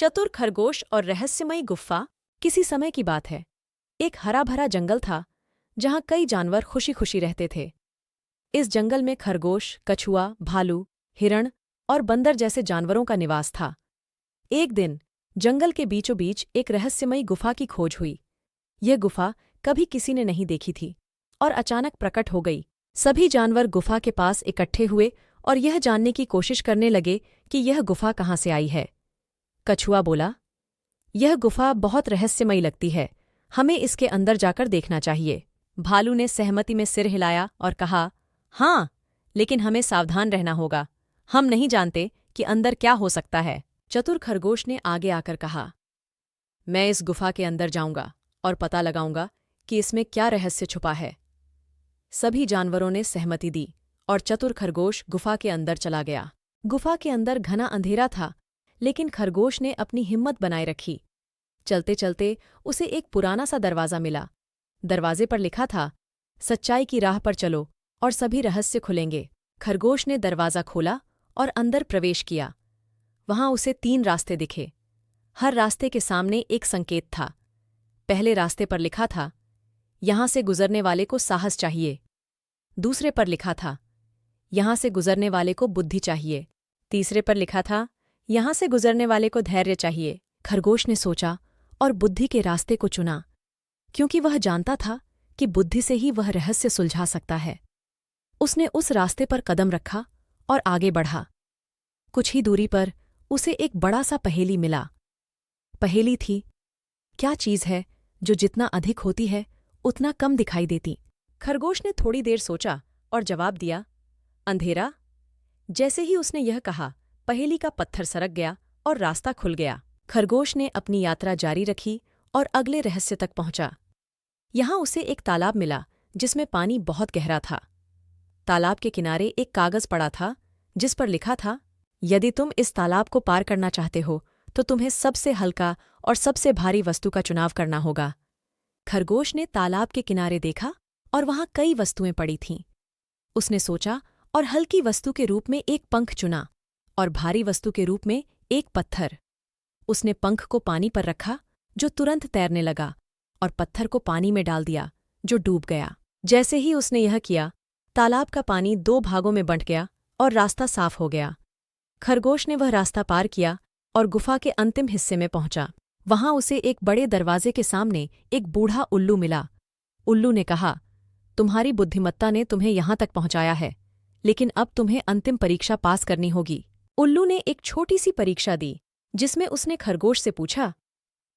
चतुर खरगोश और रहस्यमयी गुफ़ा। किसी समय की बात है। एक हरा भरा जंगल था जहाँ कई जानवर खुशी खुशी रहते थे। इस जंगल में खरगोश, कछुआ, भालू, हिरण और बंदर जैसे जानवरों का निवास था। एक दिन जंगल के बीचों बीच एक रहस्यमयी गुफा की खोज हुई। यह गुफा कभी किसी ने नहीं देखी थी और अचानक प्रकट हो गई। सभी जानवर गुफा के पास इकट्ठे हुए और यह जानने की कोशिश करने लगे कि यह गुफा कहाँ से आई है। कछुआ बोला, यह गुफा बहुत रहस्यमयी लगती है, हमें इसके अंदर जाकर देखना चाहिए। भालू ने सहमति में सिर हिलाया और कहा, हाँ, लेकिन हमें सावधान रहना होगा, हम नहीं जानते कि अंदर क्या हो सकता है। चतुर खरगोश ने आगे आकर कहा, मैं इस गुफा के अंदर जाऊंगा और पता लगाऊंगा कि इसमें क्या रहस्य छुपा है। सभी जानवरों ने सहमति दी और चतुर खरगोश गुफा के अंदर चला गया। गुफा के अंदर घना अंधेरा था, लेकिन खरगोश ने अपनी हिम्मत बनाए रखी। चलते चलते उसे एक पुराना सा दरवाज़ा मिला। दरवाजे पर लिखा था, सच्चाई की राह पर चलो और सभी रहस्य खुलेंगे। खरगोश ने दरवाज़ा खोला और अंदर प्रवेश किया। वहां उसे 3 रास्ते दिखे। हर रास्ते के सामने एक संकेत था। पहले रास्ते पर लिखा था, यहां से गुजरने वाले को साहस चाहिए। दूसरे पर लिखा था, यहां से गुजरने वाले को बुद्धि चाहिए। तीसरे पर लिखा था, यहां से गुजरने वाले को धैर्य चाहिए। खरगोश ने सोचा और बुद्धि के रास्ते को चुना, क्योंकि वह जानता था कि बुद्धि से ही वह रहस्य सुलझा सकता है। उसने उस रास्ते पर कदम रखा और आगे बढ़ा। कुछ ही दूरी पर उसे एक बड़ा सा पहेली मिला। पहेली थी, क्या चीज़ है जो जितना अधिक होती है उतना कम दिखाई देती। खरगोश ने थोड़ी देर सोचा और जवाब दिया, अंधेरा। जैसे ही उसने यह कहा, पहेली का पत्थर सरक गया और रास्ता खुल गया। खरगोश ने अपनी यात्रा जारी रखी और अगले रहस्य तक पहुंचा। यहां उसे एक तालाब मिला जिसमें पानी बहुत गहरा था। तालाब के किनारे एक कागज पड़ा था जिस पर लिखा था, यदि तुम इस तालाब को पार करना चाहते हो तो तुम्हें सबसे हल्का और सबसे भारी वस्तु का चुनाव करना होगा। खरगोश ने तालाब के किनारे देखा और वहां कई वस्तुएं पड़ी थीं। उसने सोचा और हल्की वस्तु के रूप में एक पंख चुना और भारी वस्तु के रूप में एक पत्थर। उसने पंख को पानी पर रखा जो तुरंत तैरने लगा और पत्थर को पानी में डाल दिया जो डूब गया। जैसे ही उसने यह किया, तालाब का पानी 2 भागों में बंट गया और रास्ता साफ हो गया। खरगोश ने वह रास्ता पार किया और गुफा के अंतिम हिस्से में पहुंचा। वहां उसे एक बड़े दरवाजे के सामने एक बूढ़ा उल्लू मिला। उल्लू ने कहा, तुम्हारी बुद्धिमत्ता ने तुम्हें यहां तक पहुंचाया है, लेकिन अब तुम्हें अंतिम परीक्षा पास करनी होगी। उल्लू ने एक छोटी सी परीक्षा दी जिसमें उसने खरगोश से पूछा,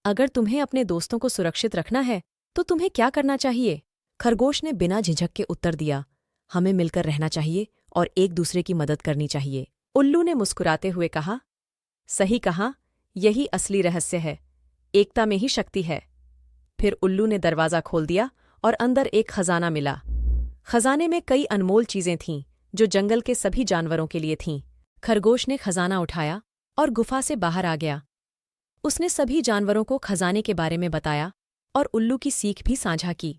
अगर तुम्हें अपने दोस्तों को सुरक्षित रखना है तो तुम्हें क्या करना चाहिए। खरगोश ने बिना झिझक के उत्तर दिया, हमें मिलकर रहना चाहिए और एक दूसरे की मदद करनी चाहिए। उल्लू ने मुस्कुराते हुए कहा, सही कहा, यही असली रहस्य है, एकता में ही शक्ति है। फिर उल्लू ने दरवाज़ा खोल दिया और अंदर एक खजाना मिला। खजाने में कई अनमोल चीज़ें थीं जो जंगल के सभी जानवरों के लिए थीं। खरगोश ने खजाना उठाया और गुफा से बाहर आ गया। उसने सभी जानवरों को खजाने के बारे में बताया और उल्लू की सीख भी साझा की।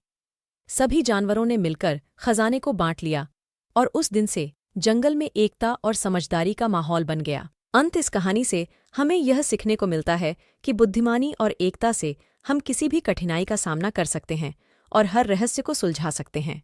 सभी जानवरों ने मिलकर खजाने को बांट लिया और उस दिन से जंगल में एकता और समझदारी का माहौल बन गया। अंत इस कहानी से हमें यह सीखने को मिलता है कि बुद्धिमानी और एकता से हम किसी भी कठिनाई का सामना कर सकते हैं और हर रहस्य को सुलझा सकते हैं।